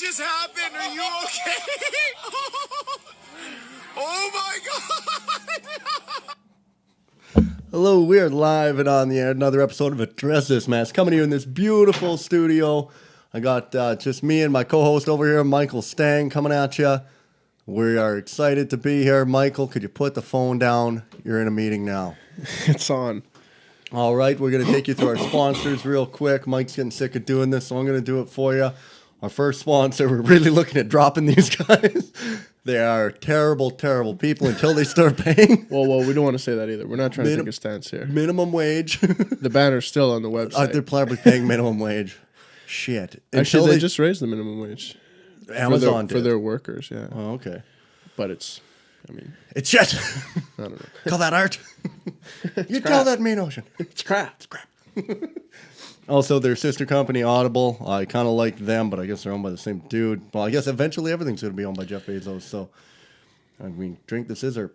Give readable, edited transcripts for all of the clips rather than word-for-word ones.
just happened? Are you okay? Oh my God! Hello, we are live and on the air. Another episode of Address This Mess coming to you in this beautiful studio. I got just me and my co-host over here, Michael Stang, coming at you. We are excited to be here. Michael, could you put the phone down? You're in a meeting now. It's on. All right, we're going to take you through our sponsors real quick. Mike's getting sick of doing this, so I'm going to do it for you. Our first sponsor, we're really looking at dropping these guys. They are terrible, terrible people until they start paying. Well, we don't want to say that either. We're not trying to take a stance here. Minimum wage. The banner's still on the website. They're probably paying minimum wage. Shit. Actually, they just raised the minimum wage. Amazon for their workers, yeah. Oh, okay. But it's shit. I don't know. Call that art. You call that main ocean. It's crap. It's crap. Also, their sister company, Audible. I kind of like them, but I guess they're owned by the same dude. Well, I guess eventually everything's going to be owned by Jeff Bezos. So, I mean, drink the scissor.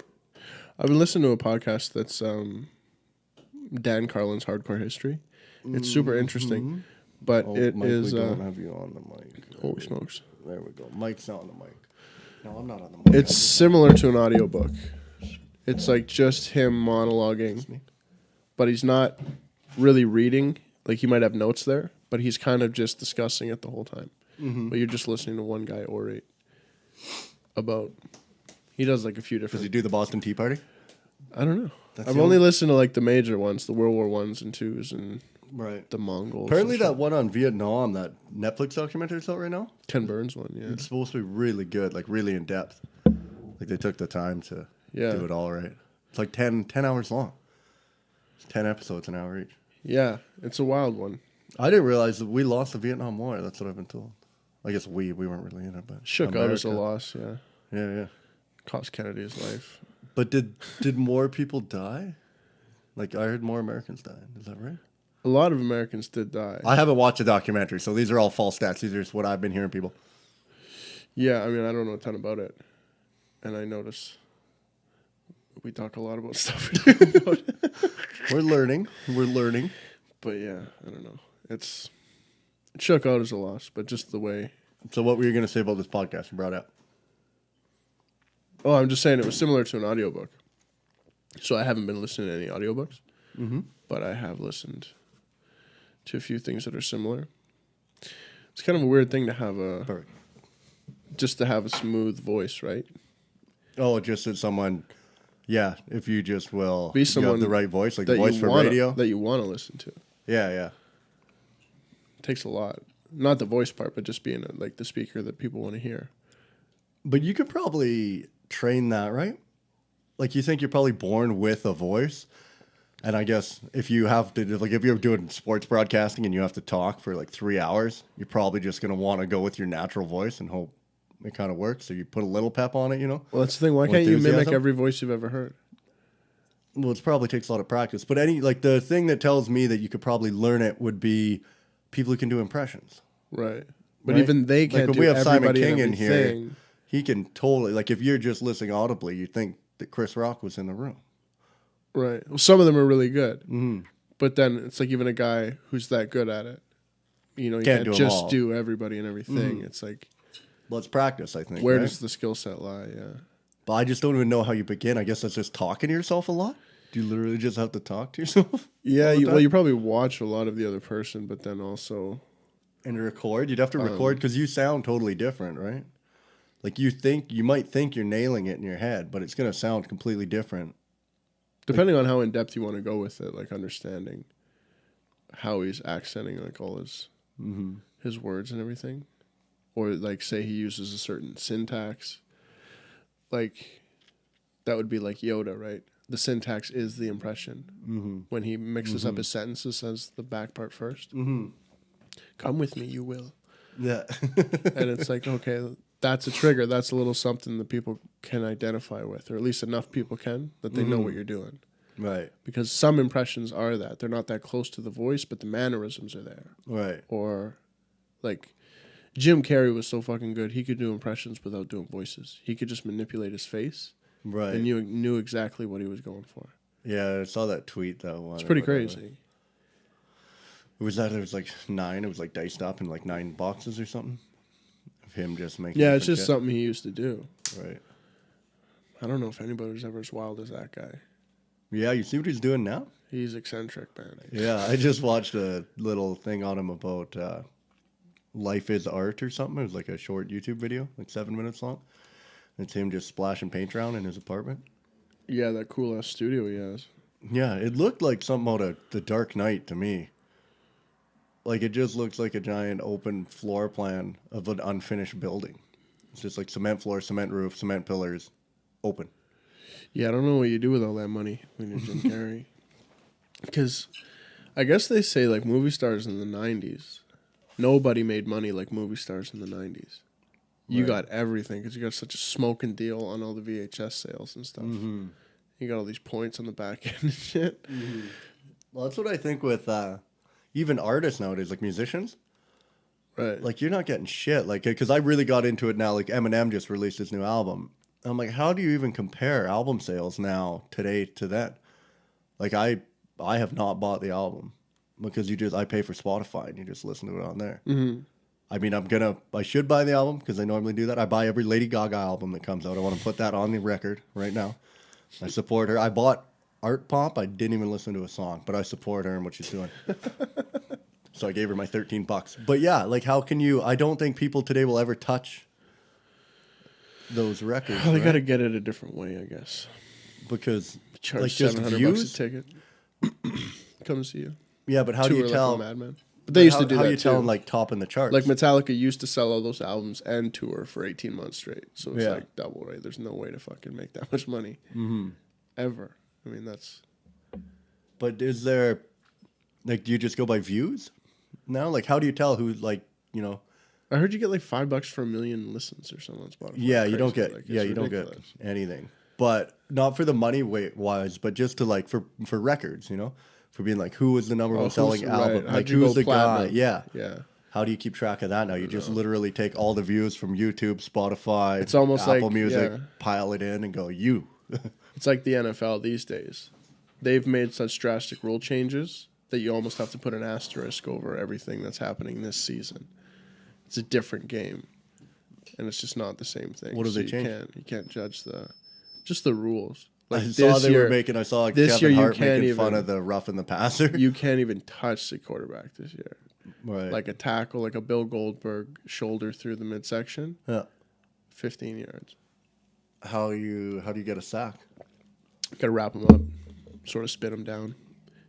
I've been listening to a podcast that's Dan Carlin's Hardcore History. It's super interesting, but it Mike, is. We don't have you on the mic. Holy smokes! There we go. Mike's not on the mic. No, I'm not on the mic. It's similar to an audiobook. It's like just him monologuing, but he's not really reading. Like, he might have notes there, but he's kind of just discussing it the whole time. Mm-hmm. But you're just listening to one guy orate about. He does like a few different. Does he do the Boston Tea Party? I don't know. I've only listened to like the major ones, the World War Ones and Twos, and the Mongols. Apparently, that one on Vietnam, that Netflix documentary is out right now. Ken Burns one, yeah. It's supposed to be really good, like really in depth. Like they took the time to do it all right. It's like 10 hours long. It's 10 episodes, an hour each. Yeah, it's a wild one. I didn't realize that we lost the Vietnam War. That's what I've been told. I guess we weren't really in it, but shook America. out as a loss. Yeah, yeah. Cost Kennedy his life. But did more people die? Like, I heard more Americans died. Is that right? A lot of Americans did die. I haven't watched the documentary, so these are all false stats. These are just what I've been hearing people. Yeah, I mean, I don't know a ton about it, and I notice we talk a lot about stuff. We're learning. But yeah, I don't know. It shook out as a loss, but just the way. So what were you going to say about this podcast you brought up? Oh, I'm just saying it was similar to an audiobook. So I haven't been listening to any audiobooks, but I have listened to a few things that are similar. It's kind of a weird thing to have just to have a smooth voice, right? Oh, just that someone, yeah, if you just will be someone you have the right voice, like the voice for radio. That you want to listen to. Yeah. It takes a lot. Not the voice part, but just being like the speaker that people want to hear. But you could probably train that, right? Like, you think you're probably born with a voice, and I guess if you have to, like, if you're doing sports broadcasting and you have to talk for like 3 hours, you're probably just going to want to go with your natural voice and hope it kind of works. So you put a little pep on it, you know? Well, that's the thing. Why can't you mimic every voice you've ever heard? Well, it probably takes a lot of practice. But the thing that tells me that you could probably learn it would be people who can do impressions. Right. But even they can't do we have Simon King in everything. here. He can totally, like, if you're just listening audibly, you think that Chris Rock was in the room. Right. Well, some of them are really good. Mm-hmm. But then it's like even a guy who's that good at it, you know, you can't just do everybody and everything. Mm-hmm. It's like... Well, it's practice, I think. Where does the skill set lie? Yeah. But I just don't even know how you begin. I guess that's just talking to yourself a lot. Do you literally just have to talk to yourself? Yeah. You probably watch a lot of the other person, but then also... And record? You'd have to record because you sound totally different, right? Like, you might think you're nailing it in your head, but it's going to sound completely different. Depending on how in-depth you want to go with it, like understanding how he's accenting like all his words and everything. Or like say he uses a certain syntax. Like that would be like Yoda, right? The syntax is the impression. Mm-hmm. When he mixes up his sentences, says the back part first. Mm-hmm. Come with me, you will. Yeah. And it's like, okay, that's a trigger. That's a little something that people can identify with, or at least enough people can, that they know what you're doing. Right. Because some impressions are that. They're not that close to the voice, but the mannerisms are there. Right. Or, like, Jim Carrey was so fucking good, he could do impressions without doing voices. He could just manipulate his face. Right. And you knew exactly what he was going for. Yeah, I saw that tweet, that one. It's pretty crazy. It was like 9. It was like diced up in like 9 boxes or something. of him just making. Yeah, it's different just shit. something he used to do. Right. I don't know if anybody's ever as wild as that guy. Yeah, you see what he's doing now? He's eccentric, man. Yeah, I just watched a little thing on him about life is art or something. It was like a short YouTube video, like 7 minutes long. It's him just splashing paint around in his apartment. Yeah, that cool ass studio he has. Yeah, it looked like something out of The Dark Knight to me. Like, it just looks like a giant open floor plan of an unfinished building. It's just like cement floor, cement roof, cement pillars, open. Yeah, I don't know what you do with all that money when you're Jim Carrey. Because I guess they say, like, movie stars in the 90s, nobody made money like movie stars in the 90s. You Right. got everything because you got such a smoking deal on all the VHS sales and stuff. Mm-hmm. You got all these points on the back end and shit. Mm-hmm. Well, that's what I think with even artists nowadays, like musicians. Right. Like, you're not getting shit. Like, because I really got into it now. Like, Eminem just released his new album. I'm like, how do you even compare album sales now, today, to then? Like, I have not bought the album because I pay for Spotify and you just listen to it on there. Mm-hmm. I mean, I should buy the album because I normally do that. I buy every Lady Gaga album that comes out. I want to put that on the record right now. I support her. I bought Art Pop. I didn't even listen to a song, but I support her and what she's doing. So I gave her my $13. But yeah, like, how can you? I don't think people today will ever touch those records. Well, they right? got to get it a different way, I guess. Because Charge like just $700 views. a ticket. Come see you. Yeah, but how do Tour you like tell? a madman. But they used to do how that you too. tell them like top in the charts? Like Metallica used to sell all those albums and tour for 18 months straight. So it's Yeah. like double, right? There's no way to fucking make that much money. Mm-hmm. Ever. I mean, that's... But is there, like, do you just go by views now? Like, how do you tell who's like, you know? I heard you get like $5 for 1 million listens or something on Spotify. Yeah, you don't Crazy. get. Like, it's Yeah, you don't ridiculous. get anything. But not for the money wise, but just to like for records, you know, for being like who was the number one who's- selling album, right. How'd like you who's go the platinum? guy? Yeah. Yeah. How do you keep track of that now? You just literally take all the views from YouTube, Spotify, It's almost Apple like- Music, yeah. pile it in, and go you. It's like the NFL these days. They've made such drastic rule changes that you almost have to put an asterisk over everything that's happening this season. It's a different game, and it's just not the same thing. What do they you change? You can't judge just the rules. Like I saw this they year, were making. I saw this Kevin year you Hart can't making fun even- of the rough and the passer. you can't even touch the quarterback this year. Right. Like a tackle, like a Bill Goldberg shoulder through the midsection, yeah. 15 yards. How do you get a sack? Got to wrap him up, sort of spin him down.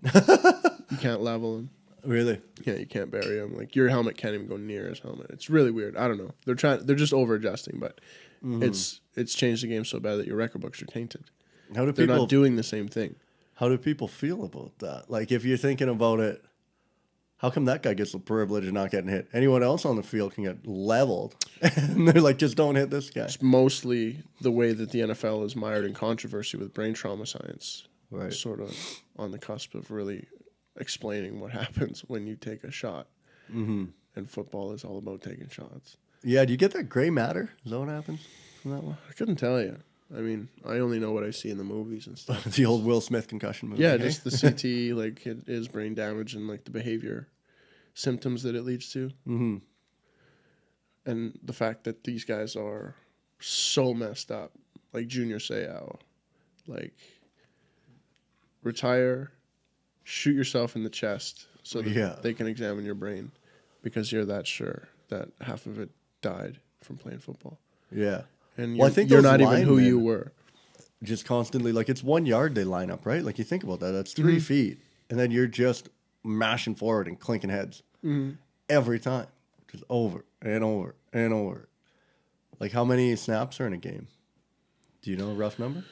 You can't level him. Really? Yeah, you can't bury him. Like your helmet can't even go near his helmet. It's really weird. I don't know. They're just over adjusting, but it's changed the game so bad that your record books are tainted. How do They're people not doing the same thing. How do people feel about that? Like, if you're thinking about it, how come that guy gets the privilege of not getting hit? Anyone else on the field can get leveled, and they're like, just don't hit this guy. It's mostly the way that the NFL is mired in controversy with brain trauma science. Right. Sort of on the cusp of really explaining what happens when you take a shot. Mm-hmm. And football is all about taking shots. Yeah, do you get that gray matter? Is that what happens from that one? I couldn't tell you. I mean, I only know what I see in the movies and stuff. The old Will Smith concussion movie. Yeah, eh? just the CT, like it is brain damage and like the behavior symptoms that it leads to. Mm-hmm. And the fact that these guys are so messed up, like Junior Seau, like retire, shoot yourself in the chest so that they can examine your brain because you're that sure that half of it died from playing football. Yeah. And Well, I you're, think you're those not even who linemen- you were. Just constantly, like, it's 1 yard they line up, right? Like, you think about that. That's 3 feet. And then you're just mashing forward and clinking heads every time. Just over and over and over. Like, how many snaps are in a game? Do you know a rough number?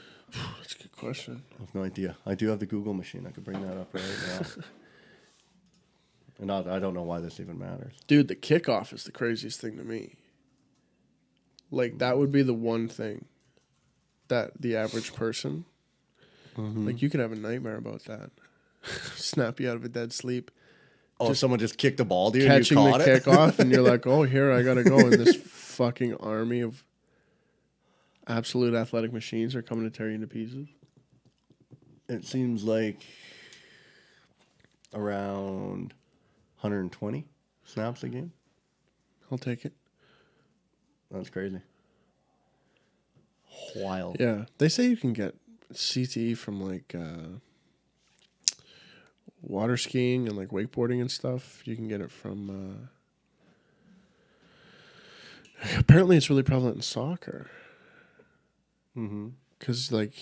That's a good question. I have no idea. I do have the Google machine. I could bring that up right now. And I don't know why this even matters. Dude, the kickoff is the craziest thing to me. Like, that would be the one thing that the average person, like, you could have a nightmare about that. Snap you out of a dead sleep. Oh, someone just kicked the ball to you and you Catching the caught it? kickoff, and you're like, oh, here, I got to go. And this fucking army of absolute athletic machines are coming to tear you into pieces. It seems like around 120 snaps a game. I'll take it. That's crazy. Wild. Yeah, they say you can get CTE from like water skiing and like wakeboarding and stuff. You can get it from. Apparently, it's really prevalent in soccer. Because like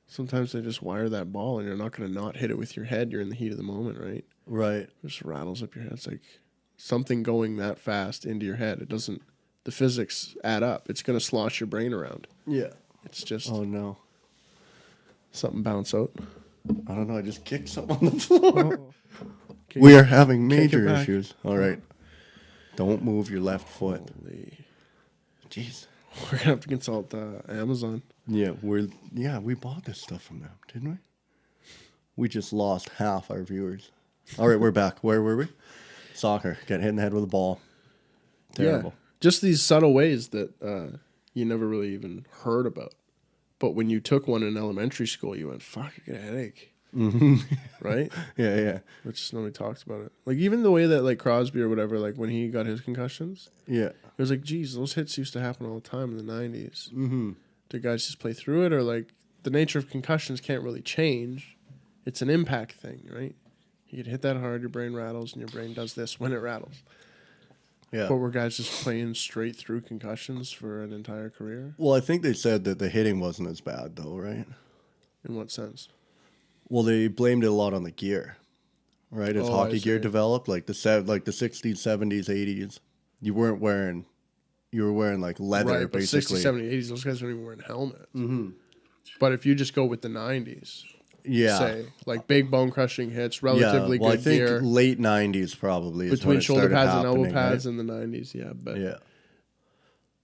sometimes they just wire that ball, and you're not going to not hit it with your head. You're in the heat of the moment, right? Right. It just rattles up your head. It's like something going that fast into your head. It doesn't. The physics add up. It's going to slosh your brain around. Yeah. It's just Oh no. something bounce out. I don't know. I just kicked something on the floor. Kick We it- are having kick it major back. issues. All right. Don't move your left foot. Holy. Jeez. We're gonna have to consult Amazon. Yeah, we bought this stuff from them, didn't we? We just lost half our viewers. All right, we're back. Where were we? Soccer. Get hit in the head with a ball. Terrible. Yeah, just these subtle ways that you never really even heard about. But when you took one in elementary school, you went, "Fuck, I get a headache." Right? Yeah. Which just nobody talks about it. Like even the way that like Crosby or whatever, like when he got his concussions, Yeah. it was like, geez, those hits used to happen all the time in the 90s. Did guys just play through it, or like the nature of concussions can't really change? It's an impact thing, right? You get hit that hard, your brain rattles, and your brain does this when it rattles. Yeah. But were guys just playing straight through concussions for an entire career? Well, I think they said that the hitting wasn't as bad, though, right? In what sense? Well, they blamed it a lot on the gear, right? As Oh, hockey I gear see. developed, like the 60s, 70s, 80s, you were wearing like leather, Right, but basically. 60s, 70s, 80s, those guys weren't even wearing helmets. But if you just go with the 90s, Yeah. say, like big bone crushing hits, relatively well, good I think gear, late 90s probably is when between it shoulder started pads and elbow happening, pads right? in the 90s, yeah. But Yeah.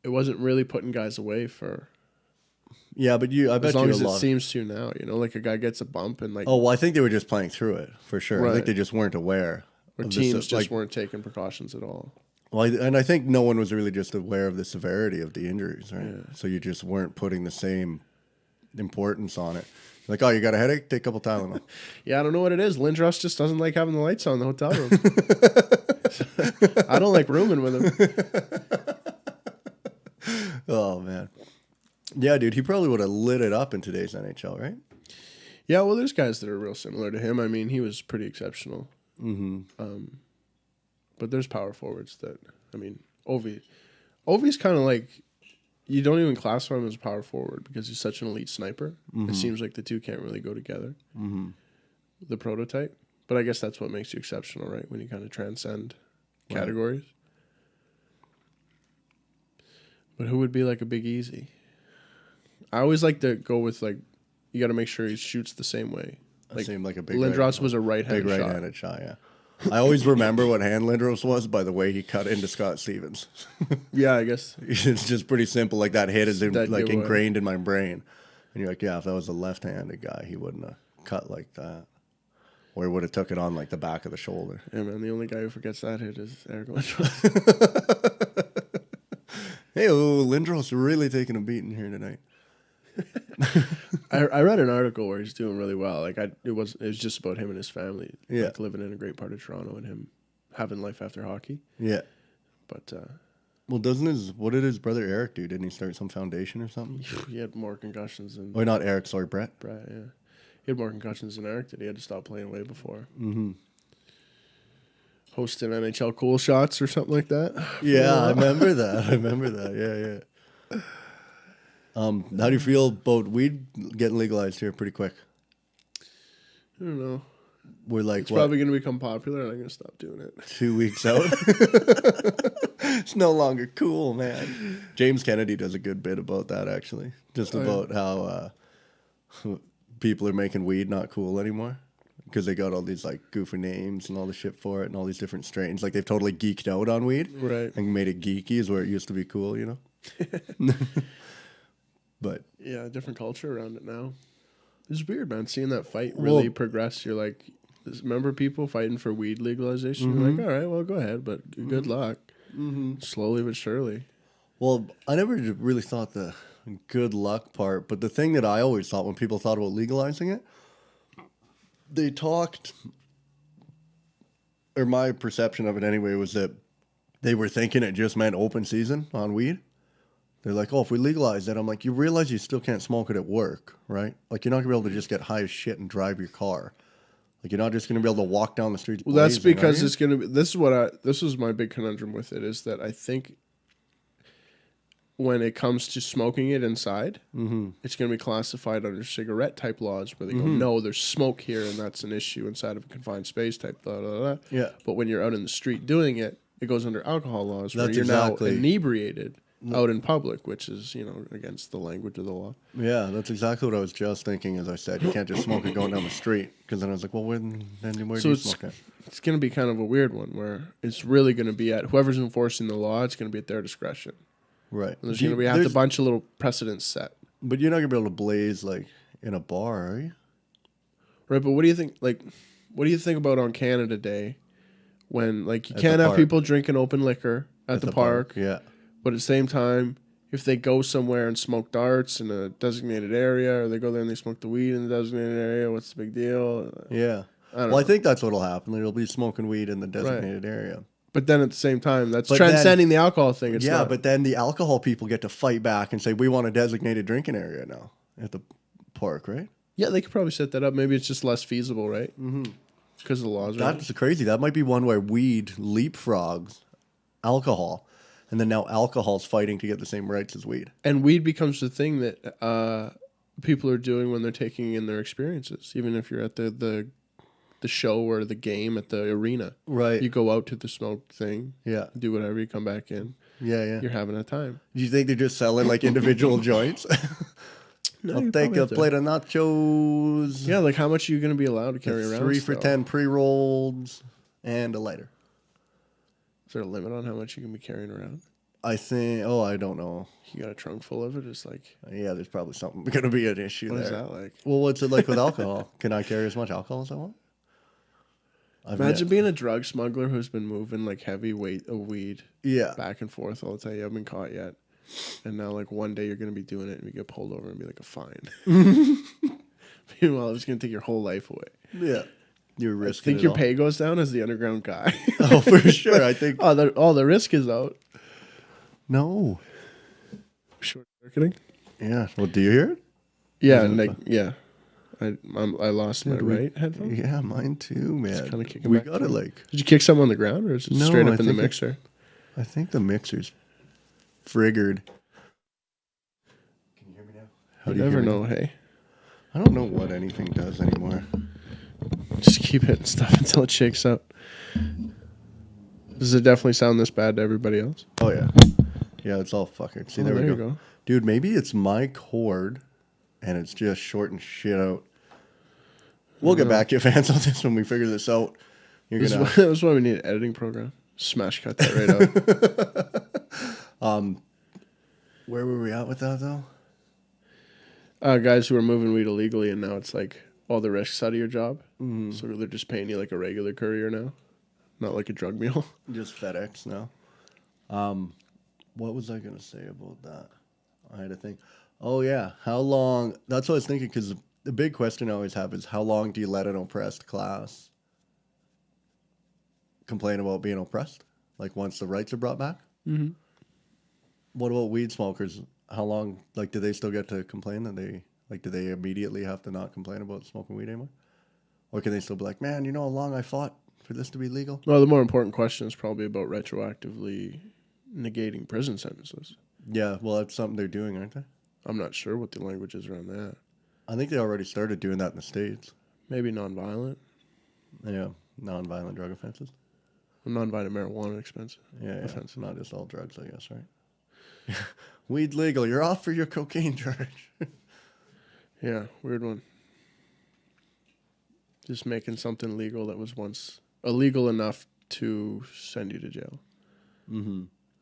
it wasn't really putting guys away for Yeah, but I bet as long you as a it lot. seems to now. You know, like a guy gets a bump and like Oh, well, I think they were just playing through it for sure. I Right. think they just weren't aware. or of teams this, just weren't taking precautions at all. Well, and I think no one was really just aware of the severity of the injuries, right? So you just weren't putting the same importance on it. Like, oh, you got a headache? Take a couple Tylenol. Yeah, I don't know what it is. Lindros just doesn't like having the lights on in the hotel room. I don't like rooming with him. Oh man, yeah, dude, he probably would have lit it up in today's NHL, right? Yeah, well, there's guys that are real similar to him. I mean, he was pretty exceptional. But there's power forwards that, I mean, Ovi's kind of like, you don't even classify him as a power forward because he's such an elite sniper. It seems like the two can't really go together. The prototype. But I guess that's what makes you exceptional, right? When you kind of transcend categories. But who would be like a Big Easy? I always like to go with like, you got to make sure he shoots the same way. That seemed like a big Lindros was a right-handed big shot. right-handed shot. Yeah, I always remember what hand Lindros was by the way he cut into Scott Stevens. Yeah, I guess. It's just pretty simple. Like that hit is That like giveaway. ingrained in my brain, and you're like, yeah, if that was a left-handed guy, he wouldn't have cut like that, or he would have took it on like the back of the shoulder. Yeah, man, the only guy who forgets that hit is Eric Lindros. Hey, Lindros really taking a beating here tonight. I read an article where he's doing really well. Like it was just about him and his family, Yeah. like living in a great part of Toronto and him having life after hockey. Yeah. But Well, what did his brother Eric do? Didn't he start some foundation or something? he had more concussions than Oh, not Eric, sorry, Brett. Brett. Yeah, he had more concussions than Eric did. He had to stop playing way before. Hosting NHL Cool Shots or something like that. Yeah, I remember that. Yeah. How do you feel about weed getting legalized here pretty quick? I don't know. We're like, It's probably going to become popular, and I'm going to stop doing it. 2 weeks out? It's no longer cool, man. James Kennedy does a good bit about that, actually. Just about how people are making weed not cool anymore. Because they got all these like goofy names and all the shit for it and all these different strains. Like they've totally geeked out on weed. Right. And made it geeky is where it used to be cool, you know? But Yeah, different culture around it now. It's weird, man. Seeing that fight really progress. You're like, remember people fighting for weed legalization? You're like, all right, well, go ahead, but good luck. Slowly but surely. well, I never really thought the good luck part, but the thing that I always thought when people thought about legalizing it, they talked, or my perception of it anyway, was that they were thinking it just meant open season on weed. They're like, oh, if we legalize it, I'm like, you realize you still can't smoke it at work, right? Like, you're not gonna be able to just get high as shit and drive your car. Like, you're not just gonna be able to walk down the streets. Well, that's blazing, because are you? it's gonna be. This is my big conundrum with it is that I think when it comes to smoking it inside, it's going to be classified under cigarette type laws where they go, no, there's smoke here and that's an issue inside of a confined space type. Blah, blah, blah. Yeah. But when you're out in the street doing it, it goes under alcohol laws where That's you're exactly- now inebriated out in public, which is, against the language of the law. Yeah, that's exactly what I was just thinking. As I said, you can't just smoke it going down the street. Because then I was like, well, where do you smoke it? It's going to be kind of a weird one where it's really going to be at whoever's enforcing the law, it's going to be at their discretion. Right. And there's going to be a bunch of little precedents set. But you're not gonna be able to blaze like in a bar, are you? Right, but what do you think? Like, what do you think about on Canada Day, when like you At can't the have park. people drinking open liquor at the park, Yeah. but at the same time, if they go somewhere and smoke darts in a designated area, or they go there and they smoke the weed in the designated area, what's the big deal? Yeah. don't Well, I know. think that's what'll happen. They'll be smoking weed in the designated area. But then at the same time, that's But transcending the alcohol thing. It's Yeah, not. but then the alcohol people get to fight back and say, we want a designated drinking area now at the park, right? yeah, they could probably set that up. Maybe it's just less feasible, right? Because of the laws. Right? That's crazy. That might be one where weed leapfrogs alcohol, and then now alcohol's fighting to get the same rights as weed. And weed becomes the thing that people are doing when they're taking in their experiences. Even if you're at the show or the game at the arena, Right. you go out to the smoke thing, Yeah. do whatever, you come back in, Yeah. you're having a time. Do you think they're just selling like individual joints? No, I'll you take probably a have to- plate of nachos. Yeah, like how much are you going to be allowed to carry around? 3 for still? 10 pre-rolls and a lighter. Is there a limit on how much you can be carrying around? I think. Oh, I don't know. You got a trunk full of it? It's like, Yeah, there's probably something going to be an issue what there. is that like? Well, what's it like with alcohol? Can I carry as much alcohol as I want? Imagine being a drug smuggler who's been moving like heavy weight of weed Yeah. back and forth all the time. You haven't been caught yet. And now, like, one day you're going to be doing it and you get pulled over and be like, a fine. Meanwhile, it's going to take your whole life away. Yeah. You're I risking think it your all. pay goes down as the underground guy. Oh, for sure. I think. the risk is out. No. Short circuiting? Yeah. Well, do you hear it? Yeah, Is it like, yeah. I lost my Dude, we- right headphone. Yeah, mine too, man. kinda kicking We back got it to- like. Did you kick something on the ground or is it No, straight I up in the think it- mixer? I think the mixer's friggered. Can you hear me now? How You do never hear me know, now? hey. I don't know what anything does anymore. Just keep hitting stuff until it shakes out. Does it definitely sound this bad to everybody else? Oh yeah, yeah. It's all fuckered. See, Oh, there we there go. you go. Dude. Maybe it's my cord, and it's just shorting shit out. We'll get back to you fans on this when we figure this out. You're This gonna. is why we need an editing program. Smash cut that right out. Where were we at with that though? Guys who are moving weed illegally, and now it's like all the risks out of your job. So they're just paying you like a regular courier now, not like a drug mule. Just FedEx now. What was I gonna say about that? I had to think. Oh yeah, how long? That's what I was thinking. Because the big question I always have is how long do you let an oppressed class complain about being oppressed? Like once the rights are brought back. Mm-hmm. What about weed smokers? How long? Like, do they still get to complain that they like? Do they immediately have to not complain about smoking weed anymore? Or can they still be like, man, you know how long I fought for this to be legal? Well, the more important question is probably about retroactively negating prison sentences. Yeah, well, that's something they're doing, aren't they? I'm not sure what the language is around that. I think they already started doing that in the States. Maybe nonviolent. Yeah, non-violent drug offenses. Non-violent marijuana expensive. Yeah, Offensive. not just all drugs, I guess, right? Weed legal. You're off for your cocaine charge. Yeah, weird one. Just making something legal that was once illegal enough to send you to jail.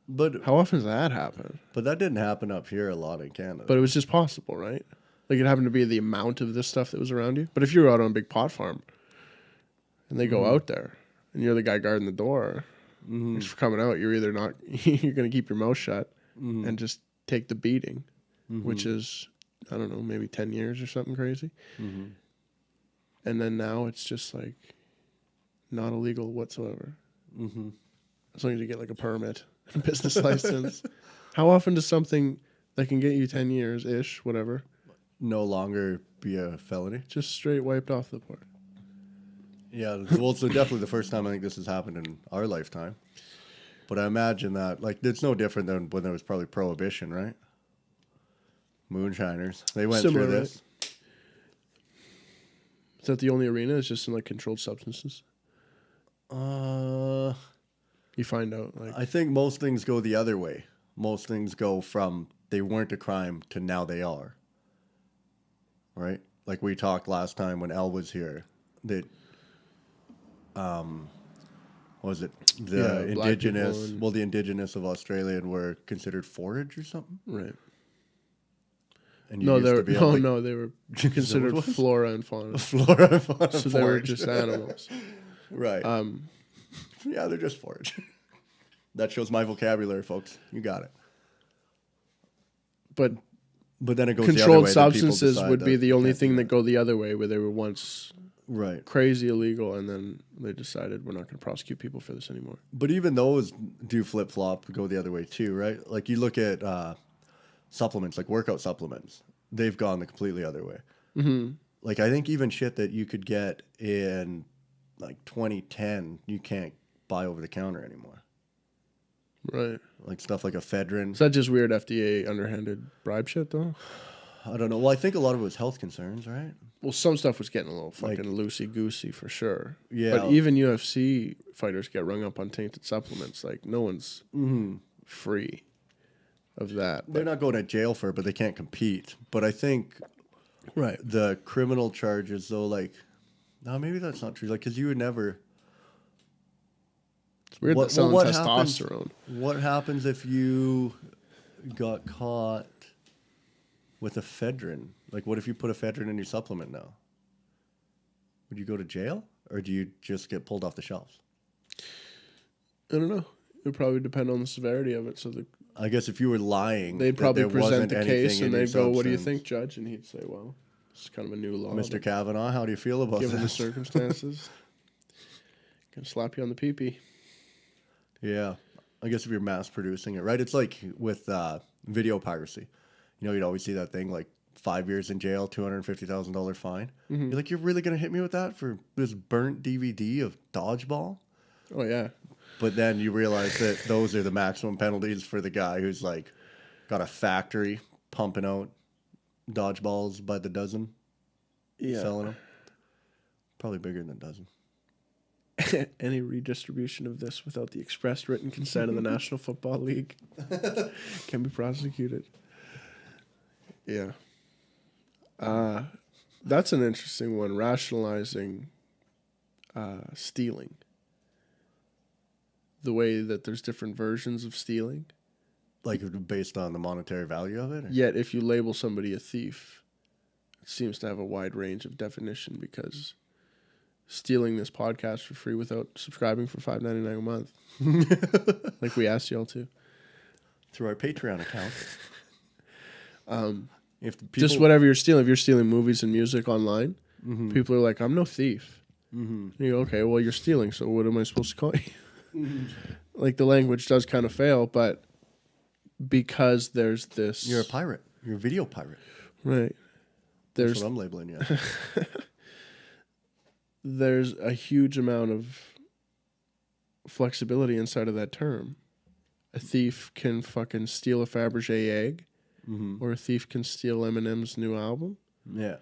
But How often does that happen? that didn't happen up here a lot in Canada. But it was just possible, right? Like it happened to be the amount of this stuff that was around you. But if you're out on a big pot farm and they go out there and you're the guy guarding the door, just for coming out, you're either not, you're going to keep your mouth shut and just take the beating, which is, I don't know, maybe 10 years or something crazy. And then now it's just like not illegal whatsoever. As long as you get like a permit, a business license. How often does something That can get you 10 years ish, whatever. No longer be a felony. Just straight wiped off the board. Yeah, well, it's definitely the first time I think this has happened in our lifetime. But I imagine that, like, it's no different than when there was probably Prohibition, right? Moonshiners. They went Similar, through this. right? Is that the only arena? It's just in, like, controlled substances? You find out, like... I think most things go the other way. Most things go from they weren't a crime to now they are. Right? Like we talked last time when Elle was here. That, what was it? The indigenous, the indigenous of Australia were considered forage or something? Right. And they were considered flora and fauna. Flora and fauna. So they were just animals. Right. Yeah, they're just forage. That shows my vocabulary, folks. You got it. But then it goes controlled the other way, substances would be the only thing that go the other way, where they were once crazy illegal, and then they decided we're not going to prosecute people for this anymore. But even those do flip flop, go the other way too, right? Like you look at supplements, like workout supplements, they've gone the completely other way. Mm-hmm. Like I think even shit that you could get in like 2010, you can't buy over the counter anymore. Right. Like stuff like ephedrine. Is that just weird FDA underhanded bribe shit, though? I don't know. Well, I think a lot of it was health concerns, right? Well, some stuff was getting a little fucking loosey-goosey for sure. Yeah. But even UFC fighters get rung up on tainted supplements. Like, no one's free of that. They're not going to jail for it, but they can't compete. But I think the criminal charges, though, like, no, maybe that's not true. Like, because you would never... It's weird that selling testosterone. What happens if you got caught with ephedrine? Like, what if you put ephedrine in your supplement now? Would you go to jail? Or do you just get pulled off the shelves? I don't know. It would probably depend on the severity of it. So I guess if you were lying... They'd probably present the case and they'd go, what do you think, Judge? And he'd say, well, it's kind of a new law. Mr. Kavanaugh, how do you feel about that? Given the circumstances, gonna slap you on the pee-pee. Yeah. I guess if you're mass producing it, right? It's like with video piracy. You know, you'd always see that thing like 5 years in jail, $250,000 fine. Mm-hmm. You're like, you're really going to hit me with that for this burnt DVD of Dodgeball? Oh, yeah. But then you realize that those are the maximum penalties for the guy who's like got a factory pumping out Dodgeballs by the dozen. Yeah. Selling them. Probably bigger than a dozen. Any redistribution of this without the express written consent of the National Football League can be prosecuted. Yeah. That's an interesting one, rationalizing stealing. The way that there's different versions of stealing. Like based on the monetary value of it? Or? Yet if you label somebody a thief, it seems to have a wide range of definition, because stealing this podcast for free without subscribing for $5.99 a month, like we asked y'all to, through our Patreon account. If just whatever you're stealing. If you're stealing movies and music online, people are like, "I'm no thief." And you go, "Okay, well, you're stealing. So what am I supposed to call you?" Like the language does kind of fail, but because there's this, you're a pirate. You're a video pirate, right? That's what I'm labeling you. There's a huge amount of flexibility inside of that term. A thief can fucking steal a Fabergé egg, or a thief can steal Eminem's new album. Yeah.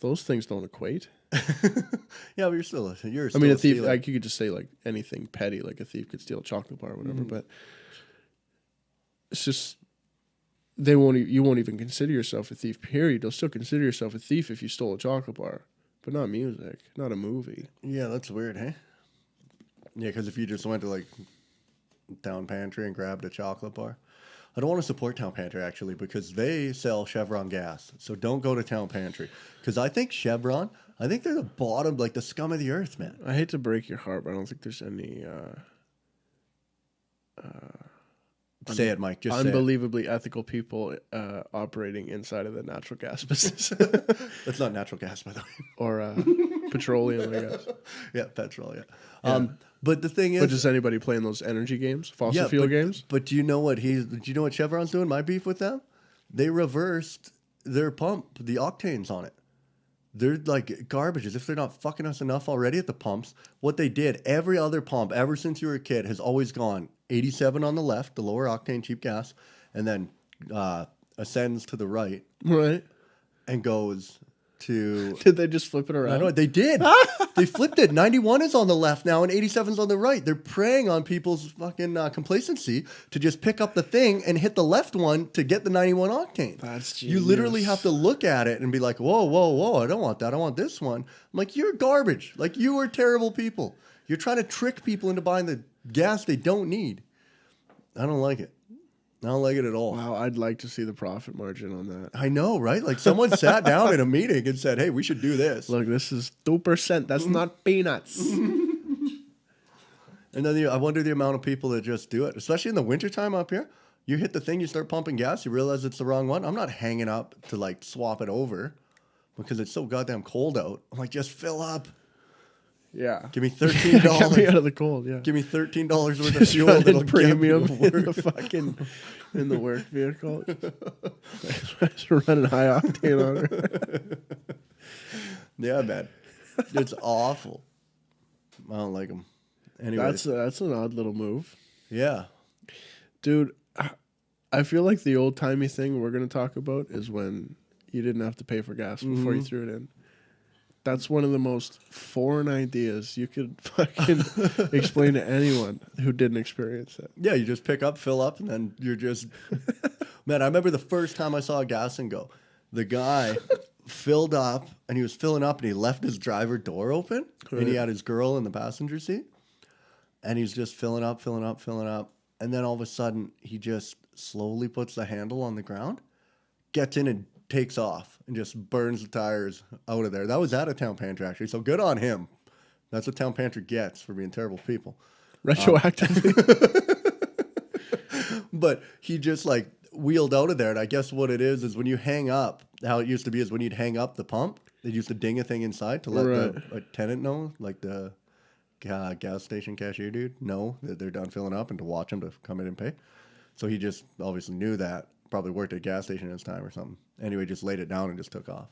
Those things don't equate. Yeah, but you're still a thief, stealer. Like you could just say like anything petty, like a thief could steal a chocolate bar or whatever, but it's just you won't even consider yourself a thief, period. You'll still consider yourself a thief if you stole a chocolate bar. But not music, not a movie. Yeah, that's weird, hey? Yeah, because if you just went to, like, Town Pantry and grabbed a chocolate bar. I don't want to support Town Pantry, actually, because they sell Chevron gas. So don't go to Town Pantry. Because I think Chevron, they're the bottom, like, the scum of the earth, man. I hate to break your heart, but I don't think there's any... say it, Mike. Just unbelievably ethical people operating inside of the natural gas business. That's not natural gas, by the way. Or petroleum, I guess. Yeah, petrol, yeah. But the thing is... But does anybody playing those energy games? Fossil fuel games? But do you know what Chevron's doing? My beef with them? they reversed their pump, the octanes on it. They're like garbages. If they're not fucking us enough already at the pumps, what they did, every other pump ever since you were a kid has always gone 87 on the left, the lower octane cheap gas, and then ascends to the right Right. and goes to... Did they just flip it around? I know they did. They flipped it. 91 is on the left now and 87 is on the right. They're preying on people's fucking complacency to just pick up the thing and hit the left one to get the 91 octane. That's You literally have to look at it and be like, whoa, whoa, whoa, I don't want that. I want this one. I'm like, you're garbage. Like, you are terrible people. You're trying to trick people into buying the gas they don't need. I don't like it. I don't like it at all. Wow, I'd like to see the profit margin on that. I know, right? Like someone sat down in a meeting and said, hey, we should do this. Look, this is 2%. That's not peanuts. And then I wonder the amount of people that just do it, especially in the wintertime up here. You hit the thing, you start pumping gas, you realize it's the wrong one. I'm not hanging up to like swap it over because it's so goddamn cold out. I'm like, just fill up. Yeah. Give me $13. Get me out of the cold, yeah. Give me $13 worth of Just fuel. running That'll premium get me to in the work. fucking in the work vehicle. Just running high octane on her. Yeah, man. It's awful. I don't like them. Anyway, That's an odd little move. yeah. Dude, I feel like the old timey thing we're gonna talk about is when you didn't have to pay for gas before you threw it in. That's one of the most foreign ideas you could fucking explain to anyone who didn't experience it. Yeah, you just pick up, fill up, and then you're just... Man, I remember the first time I saw a gas and go. The guy filled up, and he was filling up, and he left his driver door open, and he had his girl in the passenger seat, and he's just filling up, filling up, filling up, and then all of a sudden, he just slowly puts the handle on the ground, gets in and takes off, and just burns the tires out of there. That was at a town pantry, actually, so good on him. That's what town pantry gets for being terrible people. Retroactively. But he just like wheeled out of there. And I guess what it is when you hang up, how it used to be is when you'd hang up the pump, they used to ding a thing inside to let the tenant know, like the gas station cashier dude, know that they're done filling up and to watch them to come in and pay. So he just obviously knew that, probably worked at a gas station at his time or something. Anyway, just laid it down and just took off.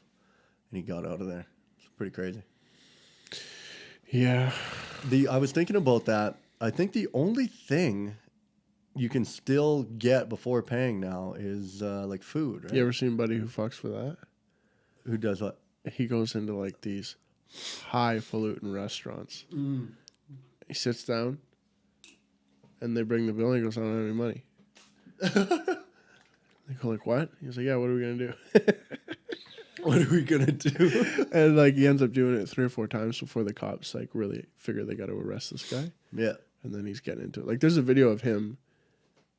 And he got out of there. It's pretty crazy. Yeah. I was thinking about that. I think the only thing you can still get before paying now is like food, right? You ever seen Buddy who fucks for that? Who does what? He goes into like these highfalutin restaurants. He sits down and they bring the bill and he goes, I don't have any money. They go like, what? He's like, yeah, what are we going to do? What are we going to do? And like he ends up doing it 3 or 4 times before the cops like really figure they got to arrest this guy. Yeah. And then he's getting into it. Like there's a video of him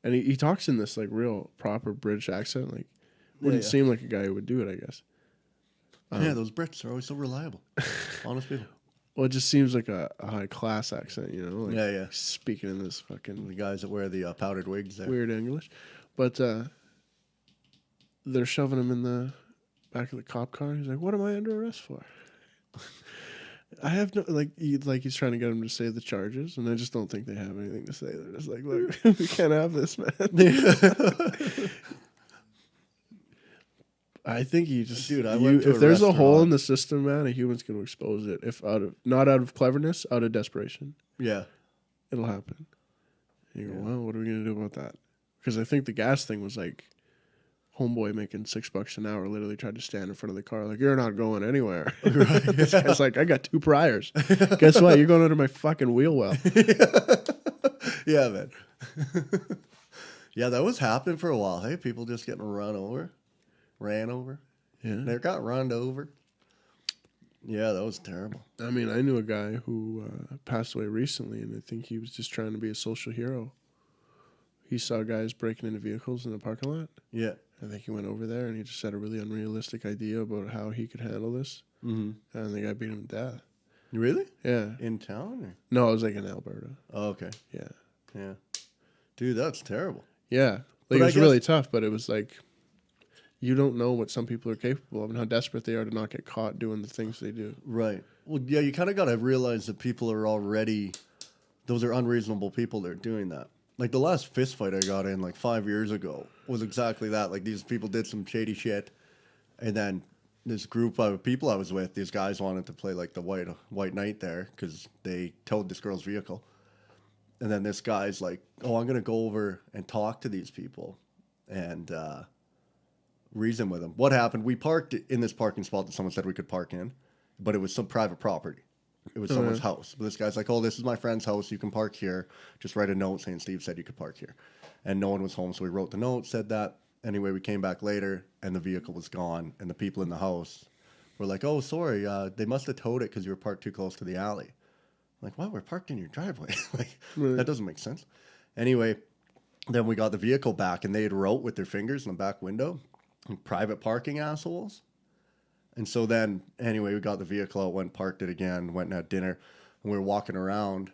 and he talks in this like real proper British accent. Like wouldn't seem like a guy who would do it, I guess. Yeah, those Brits are always so reliable. Honest people. Well, it just seems like a high class accent, you know? Like Yeah. speaking in this fucking The guys that wear the powdered wigs there. weird English. But they're shoving him in the back of the cop car. He's like, what am I under arrest for? I have no, he's trying to get him to say the charges, and I just don't think they have anything to say. They're just like, look, we can't have this, man. I think you just, Dude, I went to if a there's a hole restaurant. in the system, man, a human's going to expose it. If not out of cleverness, out of desperation, Yeah. it'll happen. You go, well, what are we going to do about that? Because I think the gas thing was like, homeboy making $6 an hour literally tried to stand in front of the car like, you're not going anywhere. Right. This guy's like, I got 2 priors. Guess what? You're going under my fucking wheel well. Yeah, man. Yeah, that was happening for a while. Hey, people just getting ran over. Yeah. They got run over. Yeah, that was terrible. I mean, I knew a guy who passed away recently, and I think he was just trying to be a social hero. He saw guys breaking into vehicles in the parking lot. Yeah. I think he went over there, and he just had a really unrealistic idea about how he could handle this. Mm-hmm. And the guy beat him to death. Really? Yeah. In town? Or? No, it was like in Alberta. Oh, okay. Yeah. Yeah. Dude, that's terrible. Yeah. But Like, it I was guess- really tough, but it was like, you don't know what some people are capable of and how desperate they are to not get caught doing the things they do. Right. Well, yeah, you kind of got to realize that people are already, those are unreasonable people that are doing that. Like the last fist fight I got in like 5 years ago was exactly that. Like these people did some shady shit, and then this group of people I was with, these guys wanted to play like the white knight there because they towed this girl's vehicle, and then this guy's like, "Oh, I'm gonna go over and talk to these people, and reason with them." What happened? We parked in this parking spot that someone said we could park in, but it was some private property. It was someone's house. But this guy's like, "Oh, this is my friend's house. You can park here. Just write a note saying Steve said you could park here." And no one was home, so we wrote the note, said that. Anyway, we came back later, and the vehicle was gone. And the people in the house were like, "Oh, sorry, they must have towed it because you were parked too close to the alley." I'm like, "What? We're parked in your driveway? Like, that doesn't make sense." Anyway, then we got the vehicle back, and they had wrote with their fingers in the back window, "Private parking, assholes." And so then, anyway, we got the vehicle out, went parked it again, went and had dinner, and we were walking around,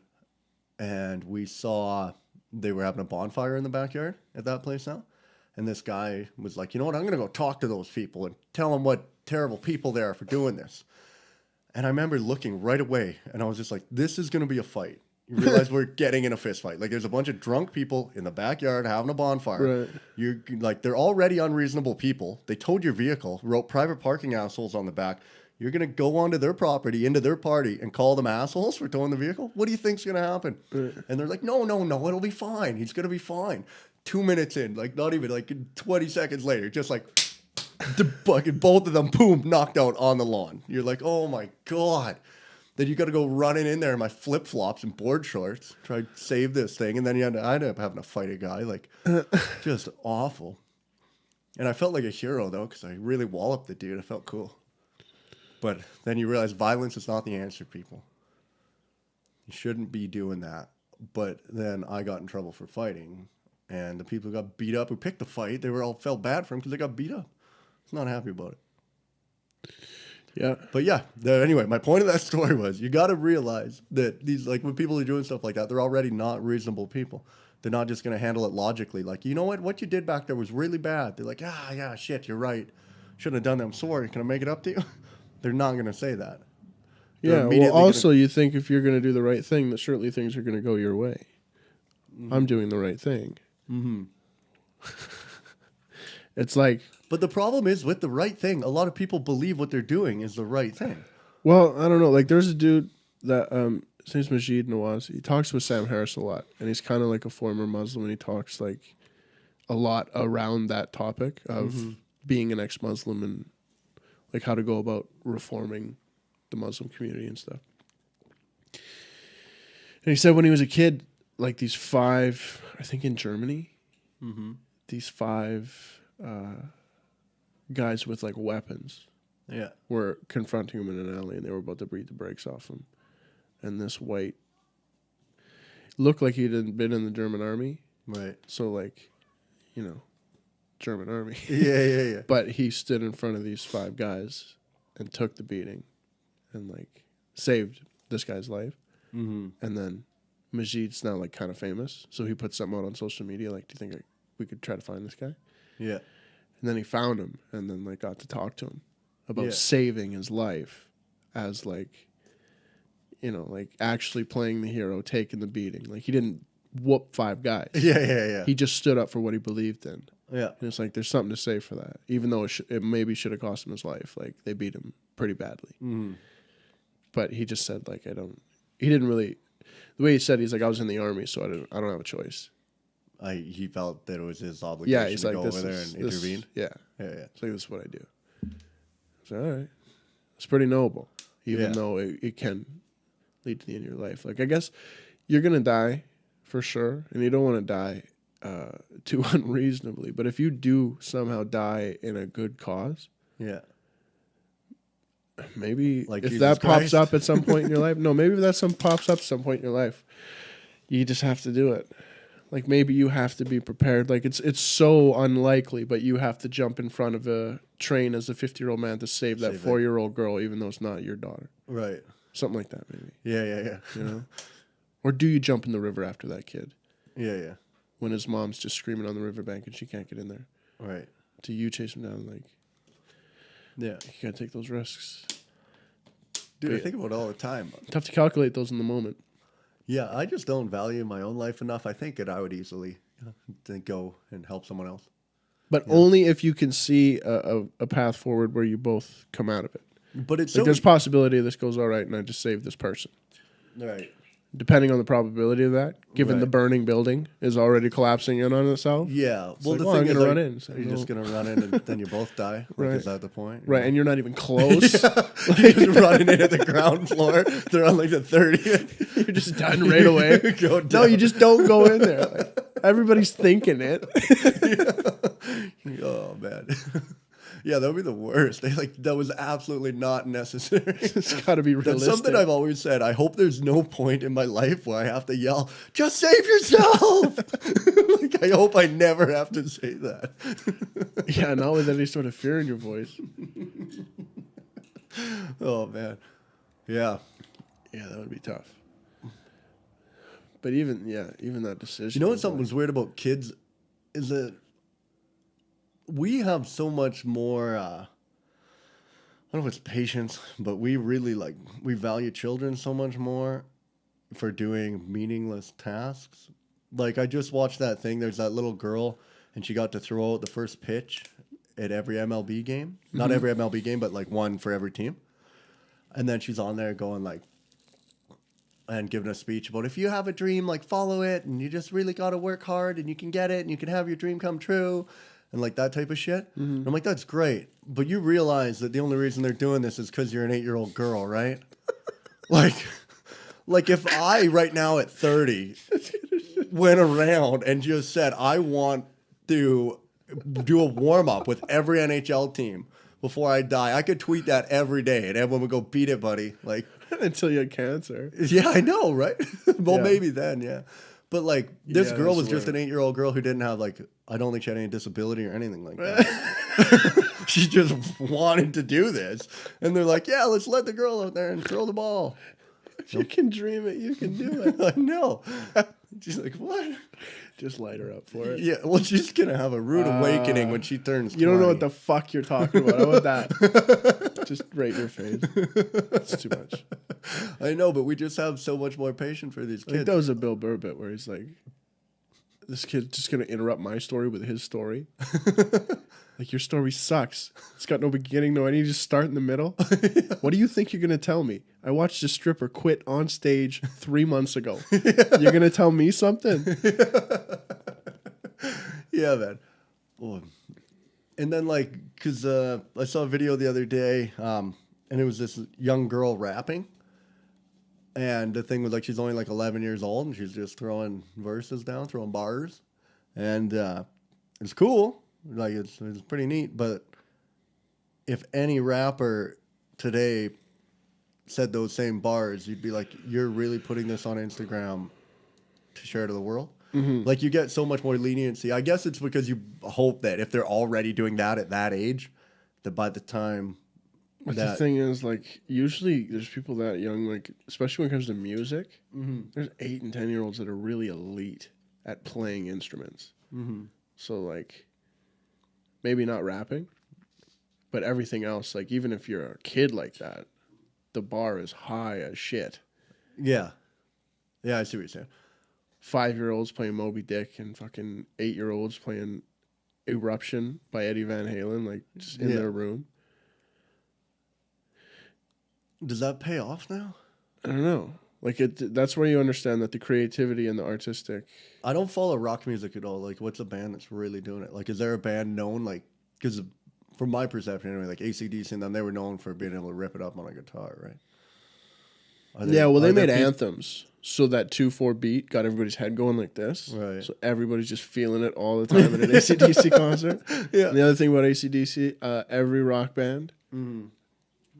and we saw they were having a bonfire in the backyard at that place now. And this guy was like, "You know what, I'm going to go talk to those people and tell them what terrible people they are for doing this." And I remember looking right away, and I was just like, this is going to be a fight. You realize we're getting in a fist fight. Like, there's a bunch of drunk people in the backyard having a bonfire. Right. You're like, they're already unreasonable people. They towed your vehicle, wrote "private parking, assholes" on the back. You're going to go onto their property, into their party, and call them assholes for towing the vehicle? What do you think's going to happen? Right. And they're like, no, it'll be fine. He's going to be fine. 2 minutes in, like, not even, like, 20 seconds later, just like, the fucking both of them, boom, knocked out on the lawn. You're like, oh my God. Then you got to go running in there in my flip-flops and board shorts, try to save this thing. And then I ended up having to fight a guy, like, just awful. And I felt like a hero, though, because I really walloped the dude. I felt cool. But then you realize violence is not the answer, people. You shouldn't be doing that. But then I got in trouble for fighting. And the people who got beat up, who picked the fight, they were all felt bad for him because they got beat up. I was not happy about it. Yeah. But yeah, anyway, my point of that story was you got to realize that these, like, when people are doing stuff like that, they're already not reasonable people. They're not just going to handle it logically. Like, you know what you did back there was really bad. They're like, yeah, shit, you're right. Shouldn't have done that. I'm sorry. Can I make it up to you? They're not going to say that. Yeah. Well, also, you think if you're going to do the right thing, that certainly things are going to go your way. Mm-hmm. I'm doing the right thing. Mm-hmm. It's like... But the problem is with the right thing, a lot of people believe what they're doing is the right thing. Well, I don't know. Like, there's a dude that his name's Majid Nawaz. He talks with Sam Harris a lot, and he's kind of like a former Muslim, and he talks like a lot around that topic of being an ex-Muslim and like how to go about reforming the Muslim community and stuff. And he said when he was a kid, like these 5, I think in Germany, these 5 guys with like weapons were confronting him in an alley, and they were about to beat the brakes off him. And this white looked like he'd been in the German army. Right. So like, you know, German army. Yeah. But he stood in front of these 5 guys and took the beating and like saved this guy's life. Mm-hmm. And then Majid's now like kind of famous. So he put something out on social media like, do you think we could try to find this guy? Yeah. And then he found him and then like got to talk to him about saving his life as like, you know, like actually playing the hero, taking the beating. Like he didn't whoop 5 guys. Yeah. He just stood up for what he believed in. Yeah. And it's like there's something to say for that. Even though it maybe should have cost him his life. Like they beat him pretty badly. Mm-hmm. But he just said like he didn't really, the way he said, he's like, I was in the army, so I don't have a choice. He felt that it was his obligation to like, go over there and intervene. Yeah. It's like, this is what I do. So, all right. It's pretty noble, even though it can lead to the end of your life. Like, I guess you're going to die for sure, and you don't want to die too unreasonably. But if you do somehow die in a good cause, maybe like if Jesus that Christ pops up at some point in your life, maybe if that pops up at some point in your life, you just have to do it. Like maybe you have to be prepared. Like it's so unlikely, but you have to jump in front of a train as a 50-year-old man to save that 4-year-old girl, even though it's not your daughter. Right. Something like that, maybe. Yeah. You know? Or do you jump in the river after that kid? Yeah. When his mom's just screaming on the riverbank and she can't get in there. Right. Do you chase him down? Like, you gotta take those risks. Dude, I think about it all the time. Tough to calculate those in the moment. Yeah, I just don't value my own life enough. I think that I would easily go and help someone else. But only if you can see a path forward where you both come out of it. But it's Like so there's possibility this goes all right and I just save this person. right. Depending on the probability of that, given the Right. burning building is already collapsing in on itself. Yeah. It's Well, like, the well, thing I'm is, gonna like, run in. So you're no. just gonna run in, and then you both die. Like, Right. Is that the point? Right, and you're not even close. You're just running in at the ground floor. They're on like the 30th. You're just done right away. Go No, down. you just don't go in there. Like, everybody's thinking it. Oh man. Yeah, that would be the worst. That was absolutely not necessary. It's got to be realistic. That's something I've always said. I hope there's no point in my life where I have to yell, "Just save yourself!" I hope I never have to say that. Yeah, not with any sort of fear in your voice. Oh man. Yeah. Yeah, that would be tough. But even that decision. You know what is something like- was weird about kids is that we have so much more I don't know if it's patience, but we really we value children so much more for doing meaningless tasks. Like I just watched that thing, there's that little girl and she got to throw out the first pitch at every MLB game. Not every MLB game, but like one for every team. And then she's on there going and giving a speech about if you have a dream, follow it, and you just really got to work hard, and you can get it, and you can have your dream come true, and that type of shit. And I'm like, that's great, but you realize that the only reason they're doing this is because you're an 8-year-old girl, right? like if I right now at 30 went around and just said I want to do a warm up with every NHL team before I die, I could tweet that every day, and everyone would go, "Beat it, buddy!" until you had cancer. Yeah, I know, right? Well, Yeah. maybe then, yeah. But this Yeah, girl that's was just an hilarious. 8-year-old girl who didn't have I don't think she had any disability or anything like that. She just wanted to do this, and they're like, "Yeah, let's let the girl out there and throw the ball." If you can dream it, you can do it. I know. She's like, "What?" Just light her up for it. Yeah, well, she's gonna have a rude awakening when she turns. You don't know 20. what the fuck you're talking about. How about that? Just right in your face. It's too much. I know, but we just have so much more patience for these I think kids. that was a Bill Burr bit where he's like, this kid's just going to interrupt my story with his story. Like, your story sucks. It's got no beginning, no end. You just start in the middle. What do you think you're going to tell me? I watched a stripper quit on stage 3 months ago. You're going to tell me something? Yeah, man. Oh. And then, because I saw a video the other day, and it was this young girl rapping. And the thing was, she's only 11 years old, and she's just throwing verses down, throwing bars. And it's cool. It's pretty neat. But if any rapper today said those same bars, you'd be like, you're really putting this on Instagram to share to the world? Mm-hmm. You get so much more leniency. I guess it's because you hope that if they're already doing that at that age, that by the time But the thing is, usually there's people that young, especially when it comes to music, there's 8 and 10-year-olds that are really elite at playing instruments. Mm-hmm. So, maybe not rapping, but everything else, even if you're a kid like that, the bar is high as shit. Yeah. Yeah, I see what you're saying. 5-year-olds playing Moby Dick and fucking 8-year-olds playing Eruption by Eddie Van Halen, just in their room. Does that pay off now? I don't know. That's where you understand that the creativity and the artistic. I don't follow rock music at all. What's a band that's really doing it? Is there a band known, because from my perception anyway, AC/DC and them, they were known for being able to rip it up on a guitar, right? They made anthems so that 2/4 beat got everybody's head going like this. Right. So everybody's just feeling it all the time at an AC/DC concert. Yeah. And the other thing about AC/DC, every rock band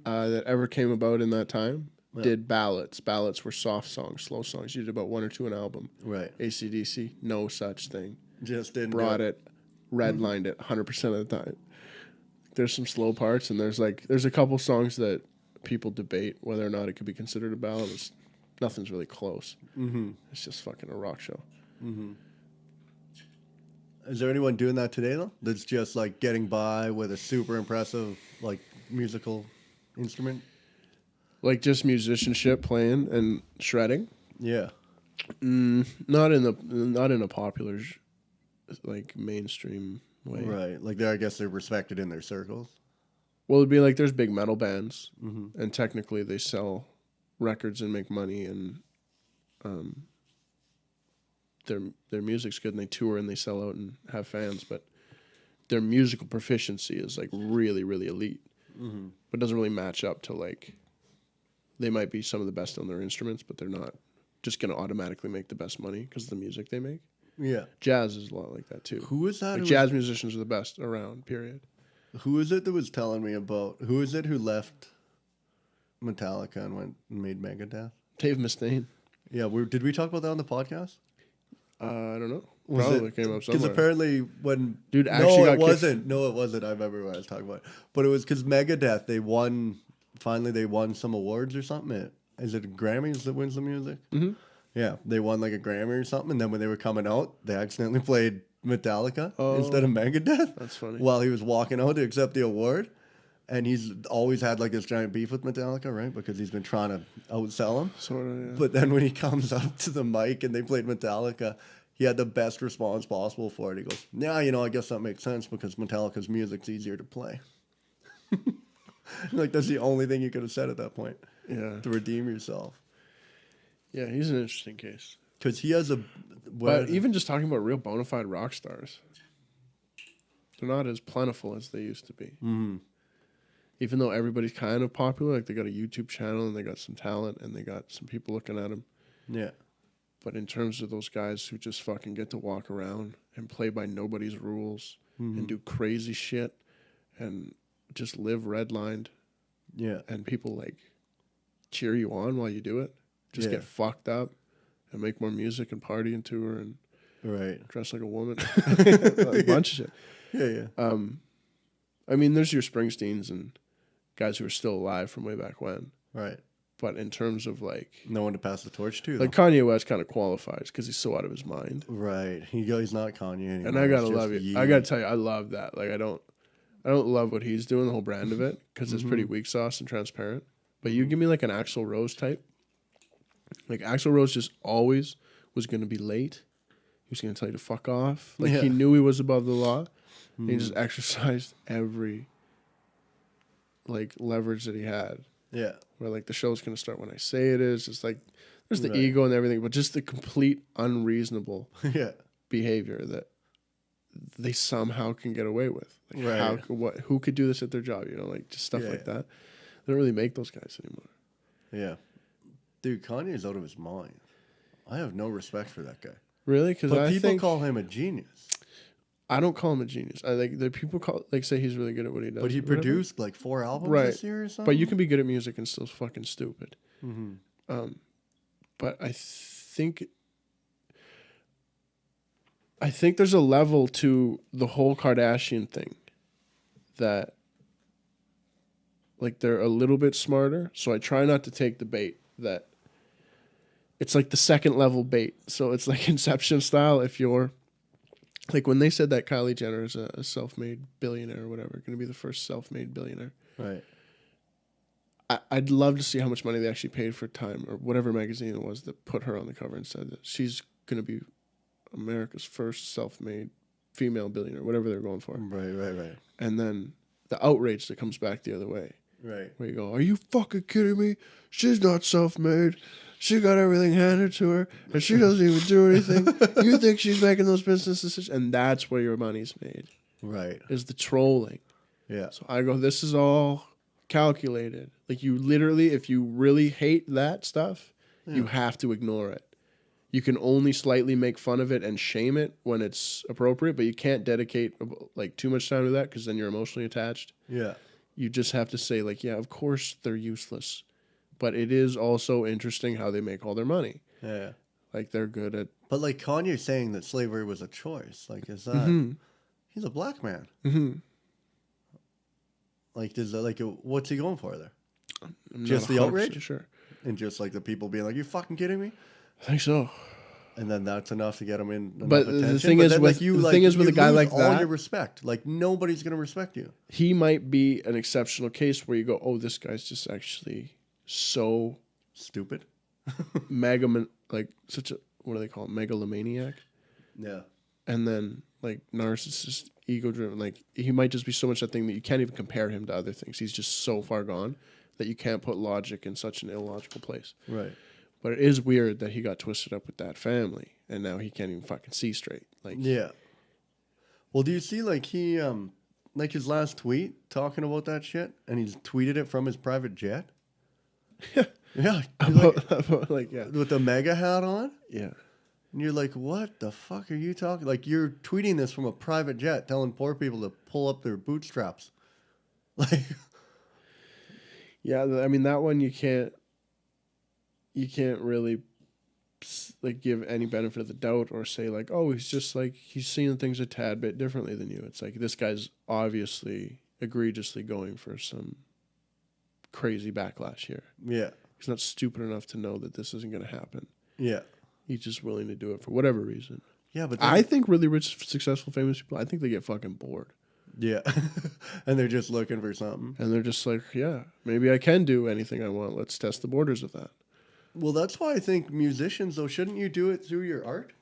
that ever came about in that time did ballads. Ballads were soft songs, slow songs. You did about 1 or 2 an album. Right. AC/DC, no such thing. Just didn't Brought it, redlined it 100% of the time. There's some slow parts, and there's a couple songs that people debate whether or not it could be considered a ballad. Nothing's really close. Mm-hmm. It's just fucking a rock show. Mm-hmm. Is there anyone doing that today, though? That's just, getting by with a super impressive, musical instrument? Just musicianship, playing and shredding. Yeah. Not in a popular, like mainstream way. Right. Like I guess they're respected in their circles. Well, it'd be like there's big metal bands, Mm-hmm. and technically they sell records and make money, and their music's good, and they tour and they sell out and have fans, but their musical proficiency is like really, really elite. Mm-hmm. But doesn't really match up to like they might be some of the best on their instruments, but they're not just going to automatically make the best money because of the music they make. Yeah. Jazz is a lot like that too. Who is that? Like who jazz musicians are the best around, period. Who is it that was telling me about? Who is it who left Metallica and went and made Megadeth? Dave Mustaine. Yeah, did we talk about that on the podcast? I don't know. Was Probably it, came up because somewhere. apparently when Dude actually no, got it kicked. wasn't. No, it wasn't. I remember what I was talking about. But it was because Megadeth they won. Finally, they won some awards or something. Is it Grammys that wins the music? Mm-hmm. Yeah, they won like a Grammy or something. And then when they were coming out, they accidentally played Metallica Oh. instead of Megadeth. That's funny. While he was walking out to accept the award. And he's always had like this giant beef with Metallica, right? Because he's been trying to outsell him. Sort of, yeah. But then when he comes up to the mic and they played Metallica, he had the best response possible for it. He goes, "Yeah, I guess that makes sense because Metallica's music's easier to play." Like that's the only thing you could have said at that point Yeah. to redeem yourself. Yeah, he's an interesting case. Because he has a. But even just talking about real bona fide rock stars, they're not as plentiful as they used to be. Mhm. Even though everybody's kind of popular, like they got a YouTube channel and they got some talent and they got some people looking at them. Yeah. But in terms of those guys who just fucking get to walk around and play by nobody's rules and do crazy shit and just live redlined Yeah. and people like cheer you on while you do it, just Yeah. get fucked up and make more music and party and tour and Right. dress like a woman, a bunch of shit. Yeah. Yeah. I mean, there's your Springsteens and guys who are still alive from way back when. Right. But in terms of like No one to pass the torch to. like Though. Kanye West kind of qualifies because he's so out of his mind. Right. He's not Kanye anymore. And I gotta It's just love it. Ye. I gotta tell you, I love that. Like I don't love what he's doing, the whole brand of it, because it's pretty weak sauce and transparent. But you give me like an Axl Rose type. Like Axl Rose just always was gonna be late. He was gonna tell you to fuck off. Like Yeah. he knew he was above the law. And he just exercised every like leverage that he had. Yeah. Where like the show's gonna start when I say it is. It's like there's the Right. ego and everything, but just the complete unreasonable Yeah. behavior that they somehow can get away with. Like Right. who could do this at their job? Like just stuff Yeah. like that. They don't really make those guys anymore. Yeah. Dude, Kanye's out of his mind. I have no respect for that guy. Really? Because But I people think call him a genius. I don't call him a genius. I like the people say he's really good at what he does. But he whatever. produced like 4 albums Right. this year or something. But you can be good at music and still fucking stupid. Mm-hmm. But I think there's a level to the whole Kardashian thing that like they're a little bit smarter. So I try not to take the bait that it's like the second level bait. So it's like Inception style. If you're like when they said that Kylie Jenner is a self-made billionaire or whatever, going to be the first self-made billionaire. Right. I'd love to see how much money they actually paid for Time or whatever magazine it was that put her on the cover and said that she's going to be America's first self-made female billionaire, whatever they're going for. Right. And then the outrage that comes back the other way, Right. where you go, are you fucking kidding me? She's not self-made. She got everything handed to her, and she doesn't even do anything. You think she's making those business decisions? And that's where your money's made, Right. is the trolling. Yeah. So I go, this is all calculated. Like you literally, if you really hate that stuff, you have to ignore it. You can only slightly make fun of it and shame it when it's appropriate, but you can't dedicate like too much time to that because then you're emotionally attached. Yeah. You just have to say like, yeah, of course they're useless, but it is also interesting how they make all their money. Yeah. Like they're good at. But like Kanye saying that slavery was a choice, like is that he's a black man? Mm-hmm. Like is that like what's he going for there? I'm Just not the 100% outrage? Sure. And just like the people being like, "You fucking kidding me?" I think so. And then that's enough to get him in. But attention. the thing is then, with a guy lose like all that, your respect. Like nobody's gonna respect you. he might be an exceptional case where you go, oh, this guy's just actually so Stupid. like such a, what do they call it, megalomaniac, Yeah. and then like narcissist, ego driven. Like he might just be so much that thing that you can't even compare him to other things. He's just so far gone that you can't put logic in such an illogical place. Right. But it is weird that he got twisted up with that family, and now he can't even fucking see straight. Like, Yeah. Well, do you see like he like his last tweet talking about that shit, and he's tweeted it from his private jet? Yeah. like yeah, With the mega hat on? yeah. And you're like, what the fuck are you talking? Like, you're tweeting this from a private jet telling poor people to pull up their bootstraps. Like, Yeah, I mean that one you can't really like give any benefit of the doubt or say like, oh, he's just like he's seeing things a tad bit differently than you. It's like this guy's obviously egregiously going for some crazy backlash here. yeah. He's not stupid enough to know that this isn't going to happen. Yeah. He's just willing to do it for whatever reason. Yeah, but I think really rich, successful, famous people, I think they get fucking bored. yeah. And they're just looking for something. And they're just like, yeah, maybe I can do anything I want. Let's test the borders of that. Well, that's why I think musicians, though, shouldn't you do it through your art?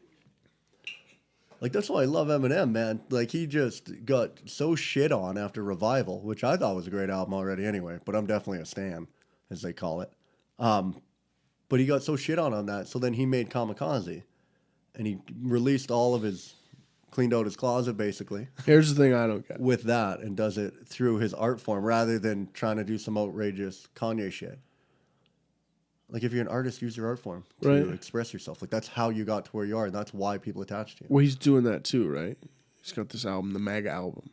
Like, that's why I love Eminem, man. Like, he just got so shit on after Revival, which I thought was a great album already anyway, but I'm definitely a stan, as they call it. But he got so shit on that, so then he made Kamikaze. And he released all of his, cleaned out his closet, basically, Here's the thing I don't get. with that, and does it through his art form, rather than trying to do some outrageous Kanye shit. Like, if you're an artist, use your art form to Right. express yourself. Like, that's how you got to where you are, and that's why people attach to you. Well, he's doing that too, right? He's got this album, the MAGA album.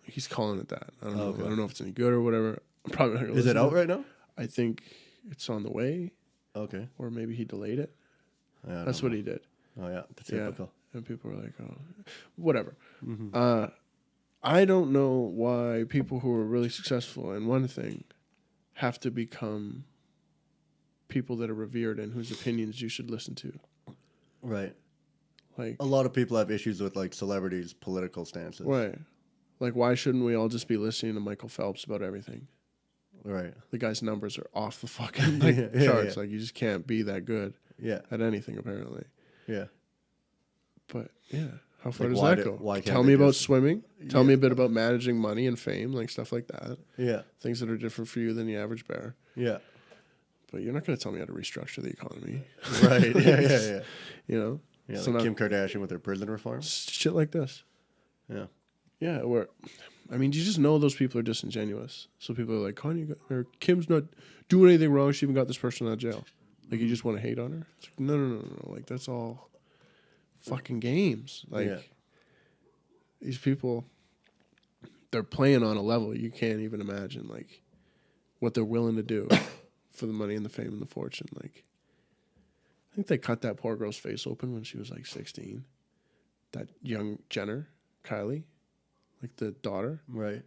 He's calling it that. I don't know. Okay. I don't know if it's any good or whatever. I'm probably not gonna Is listen it to out right now? I think it's on the way, Okay. or maybe he delayed it. I don't That's know. what he did. Oh, yeah. That's Yeah. typical. And people were like, oh, whatever. Mm-hmm. I don't know why people who are really successful in one thing have to become people that are revered and whose opinions you should listen to. Right. Like, A lot of people have issues with, like, celebrities' political stances. right. Like, why shouldn't we all just be listening to Michael Phelps about everything? Right. The guy's numbers are off the fucking like, Yeah, charts. yeah. Like, you just can't be that good Yeah. at anything, apparently. Yeah. But, yeah. How far Like, does why that do- go? why can't Tell they me about just- swimming. Tell Yeah. me a bit about managing money and fame, like stuff like that. Yeah. Things that are different for you than the average bear. Yeah. But you're not going to tell me how to restructure the economy. Right. Yeah, yeah, yeah. You know? Yeah, So like not- Kim Kardashian with her prison reform. Shit like this. Yeah. Yeah, where, I mean, you just know those people are disingenuous. So people are like, or Kim's not doing anything wrong. She even got this person out of jail. Like, you just want to hate on her? It's like, no. Like, that's all fucking games. Like, Yeah. these people, they're playing on a level you can't even imagine. Like, what they're willing to do for the money and the fame and the fortune. Like, I think they cut that poor girl's face open when she was like 16. That young Jenner, Kylie, like the daughter. Right.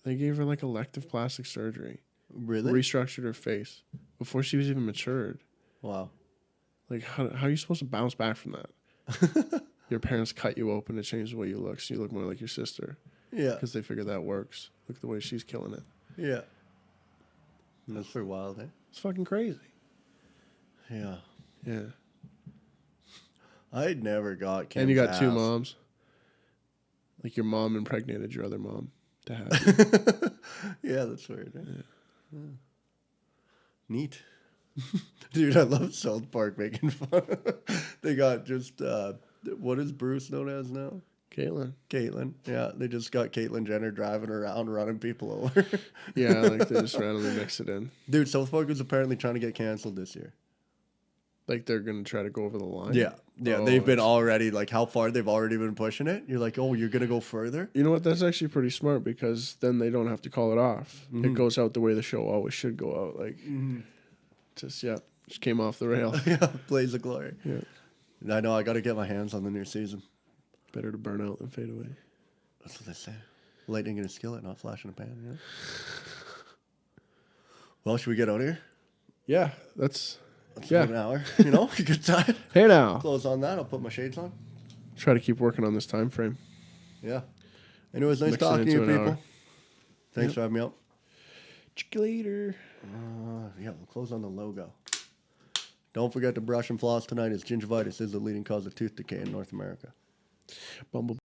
They gave her like elective plastic surgery, Really? restructured her face before she was even matured. Wow. Like, how are you supposed to bounce back from that? Your parents cut you open to change the way you look, so you look more like your sister Yeah. because they figure that works. Look at the way she's killing it. Yeah. That's pretty wild, eh? It's fucking crazy. Yeah. Yeah. I never got Kim's And you got two ass. moms. Like your mom impregnated your other mom to have you. Yeah, that's weird. Eh? Yeah. Neat. Dude, I love South Park making fun. They got just, what is Bruce known as now? Caitlyn. Caitlyn. Yeah, they just got Caitlyn Jenner driving around, running people over. Yeah, like they just randomly mix it in. Dude, South Park is apparently trying to get canceled this year. Like they're going to try to go over the line. Yeah. Yeah, Oh, they've been already, like, how far they've already been pushing it. You're like, oh, you're going to go further? You know what? That's actually pretty smart because then they don't have to call it off. Mm-hmm. It goes out the way the show always should go out. Like, just came off the rail. Yeah, Blaze of Glory. Yeah. I know, I got to get my hands on the new season. Better to burn out than fade away. That's what they say. Lightning in a skillet, not flash in a pan. Yeah. Well, should we get out of here? Yeah, that's About an hour. You know, good time. Hey now. Close on that. I'll put my shades on. Try to keep working on this time frame. Yeah. Anyways, nice Mix it talking to you, into an people. hour. Thanks for having me out. Check you later. Yeah, we'll close on the logo. Don't forget to brush and floss tonight, as gingivitis is the leading cause of tooth decay in North America. Bumble.